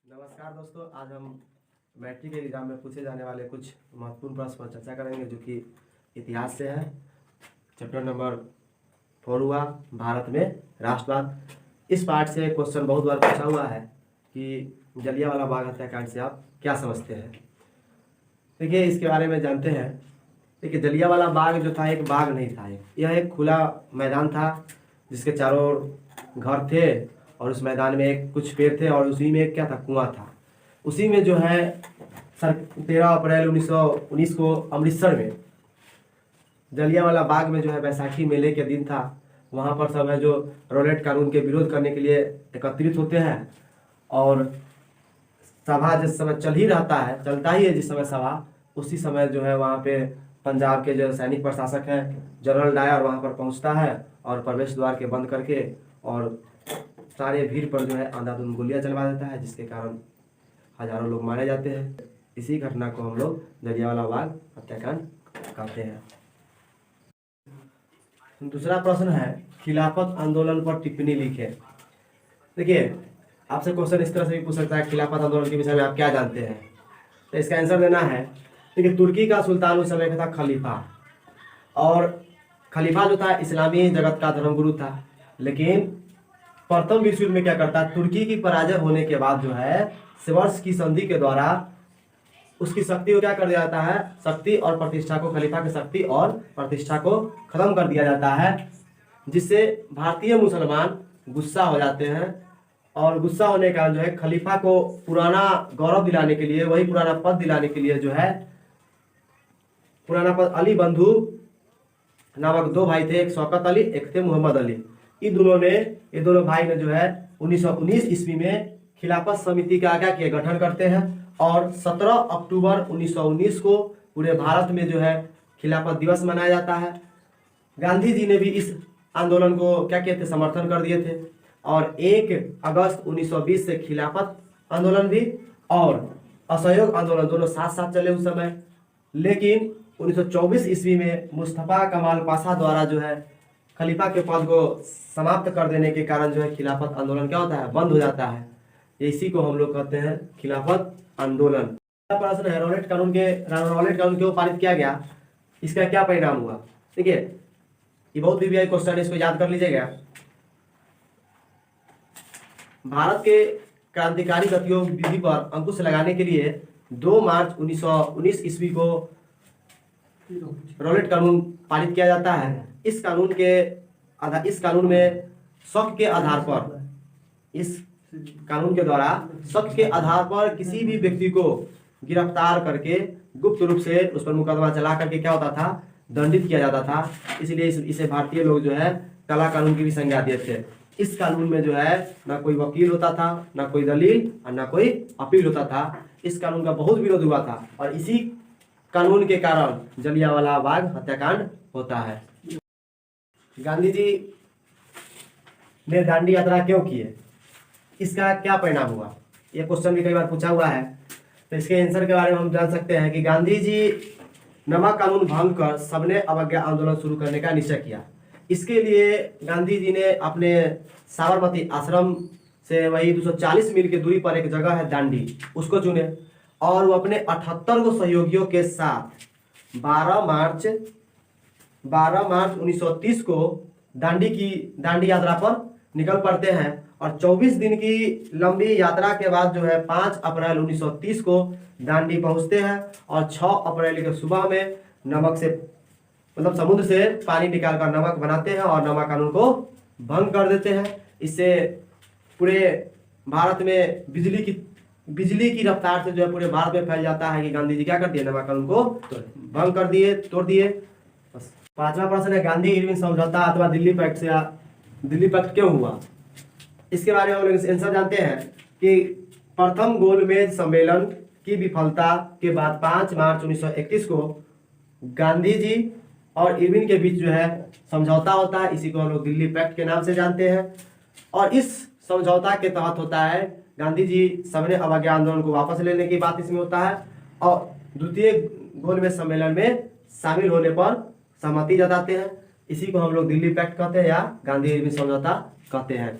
नमस्कार दोस्तों, आज हम मैट्रिक के एग्जाम में पूछे जाने वाले कुछ महत्वपूर्ण प्रश्न पर चर्चा करेंगे जो कि इतिहास से है। चैप्टर नंबर 4 हुआ भारत में राष्ट्रवाद। इस पार्ट से क्वेश्चन बहुत बार पूछा हुआ है कि जलियांवाला बाग हत्याकांड से आप क्या समझते हैं। देखिए, इसके बारे में जानते हैं। देखिए, जलियांवाला बाग जो था एक बाग नहीं था, यह एक खुला मैदान था जिसके चारों ओर घर थे और उस मैदान में एक कुछ पेड़ थे और उसी में एक क्या था, कुआं था। उसी में जो है 13 अप्रैल 1919 को अमृतसर में जलियांवाला बाग में जो है बैसाखी मेले के दिन था। वहाँ पर सब है जो रॉलेट कानून के विरोध करने के लिए एकत्रित होते हैं और सभा जिस समय चल ही रहता है, चलता ही है जिस समय सभा, उसी समय जो है वहाँ पे पंजाब के जो सैनिक प्रशासक हैं जनरल डायर वहाँ पर पहुँचता है और प्रवेश द्वार के बंद करके और सारे भीड़ पर जो है अंधाधुंध गोलियां चलवा देता है, जिसके कारण हजारों लोग मारे जाते हैं। इसी घटना को हम लोग जलियांवाला बाग हत्याकांड कहते हैं। दूसरा प्रश्न है, खिलाफत आंदोलन पर टिप्पणी लिखे। देखिए, आपसे क्वेश्चन इस तरह से भी पूछ सकता है, खिलाफत आंदोलन के विषय में आप क्या जानते हैं। तो इसका आंसर देना है। देखिए, तुर्की का सुल्तान उस समय का था खलीफा, और खलीफा जो था इस्लामी जगत का धर्मगुरु था। लेकिन प्रथम विश्व युद्ध में क्या करता है, तुर्की की पराजय होने के बाद जो है सेवर्स की संधि के द्वारा उसकी शक्ति को क्या कर दिया जाता है, शक्ति और प्रतिष्ठा को, खलीफा की शक्ति और प्रतिष्ठा को खत्म कर दिया जाता है, जिससे भारतीय मुसलमान गुस्सा हो जाते हैं। और गुस्सा होने का जो है खलीफा को पुराना गौरव दिलाने के लिए, वही पुराना पद दिलाने के लिए जो है पुराना पद, अली बंधु नामक दो भाई थे, एक शौकत अली, एक थे मोहम्मद अली। ये दोनों भाई ने जो है 1919 ईस्वी में खिलाफत समिति का क्या किया, गठन करते हैं और 17 अक्टूबर 1919 को पूरे भारत में जो है खिलाफत दिवस मनाया जाता है। गांधी जी ने भी इस आंदोलन को क्या किए थे, समर्थन कर दिए थे। और 1 अगस्त 1920 से खिलाफत आंदोलन भी और असहयोग आंदोलन दोनों साथ साथ चले उस समय। लेकिन 1924 ईस्वी में मुस्तफा कमाल पाशा द्वारा जो है खलीफा के पद को समाप्त कर देने के कारण जो है खिलाफत आंदोलन क्या होता है, बंद हो जाता है। इसी को हम लोग कहते हैं खिलाफत आंदोलन। प्रश्न है, रॉलेट कानून क्यों पारित किया गया, इसका क्या परिणाम हुआ। देखिए, ये बहुत वीवीआई क्वेश्चन है, इसको याद कर लीजिएगा। भारत के क्रांतिकारी गतिविधि पर अंकुश लगाने के लिए 2 मार्च 1919 ईस्वी को रॉलेट कानून पारित किया जाता है। इस कानून में शक के आधार पर, इस कानून के द्वारा शक के आधार पर किसी भी व्यक्ति को गिरफ्तार करके गुप्त रूप से उस पर मुकदमा चला करके क्या होता था, दंडित किया जाता था। इसलिए इसे भारतीय लोग जो है काला कानून की भी संज्ञा देते थे। इस कानून में जो है ना कोई वकील होता था, ना कोई दलील और ना कोई अपील होता था। इस कानून का बहुत विरोध हुआ था और इसी कानून के कारण जलियांवाला बाग हत्याकांड होता है। गांधी जी ने दांडी यात्रा क्यों की है, इसका क्या परिणाम हुआ, यह क्वेश्चन भी कई बार पूछा हुआ है। तो इसके आंसर के बारे में हम जान सकते हैं कि गांधी जी नवा कानून भंग कर सबने अवज्ञा आंदोलन शुरू करने का निश्चय किया। इसके लिए गांधी जी ने अपने साबरमती आश्रम से वही 240 मील की दूरी पर एक जगह है दांडी, उसको चुने और वो अपने 78 को सहयोगियों के साथ 12 मार्च 1930 को दांडी यात्रा पर निकल पड़ते हैं। और 24 दिन की लंबी यात्रा के बाद जो है 5 अप्रैल 1930 को दांडी पहुंचते हैं और 6 अप्रैल के सुबह में नमक से, मतलब समुद्र से पानी निकालकर नमक बनाते हैं और नमक कानून को भंग कर देते हैं। इससे पूरे भारत में बिजली की रफ्तार से जो है पूरे भारत में फैल जाता है कि गांधी जी क्या कर दिए, नमक कानून को भंग कर दिए, तोड़ दिए। बस। 5वां प्रश्न है, गांधी इरविन समझौता अथवा दिल्ली पैक्ट क्यों हुआ। इसके बारे में हम लोग आंसर जानते हैं कि प्रथम गोलमेज सम्मेलन की विफलता के बाद 5 मार्च 1931 को गांधी जी और इरविन के बीच जो है समझौता होता है। इसी को हम लोग दिल्ली पैक्ट के नाम से जानते हैं। और इस समझौता के तहत होता है गांधी जी सबने अवज्ञा आंदोलन को वापस लेने की बात इसमें होता है और द्वितीय गोलमेज सम्मेलन में शामिल होने पर सहमति जताते हैं। इसी को हम लोग दिल्ली पैक्ट कहते हैं या गांधी इरविन समझौता कहते हैं।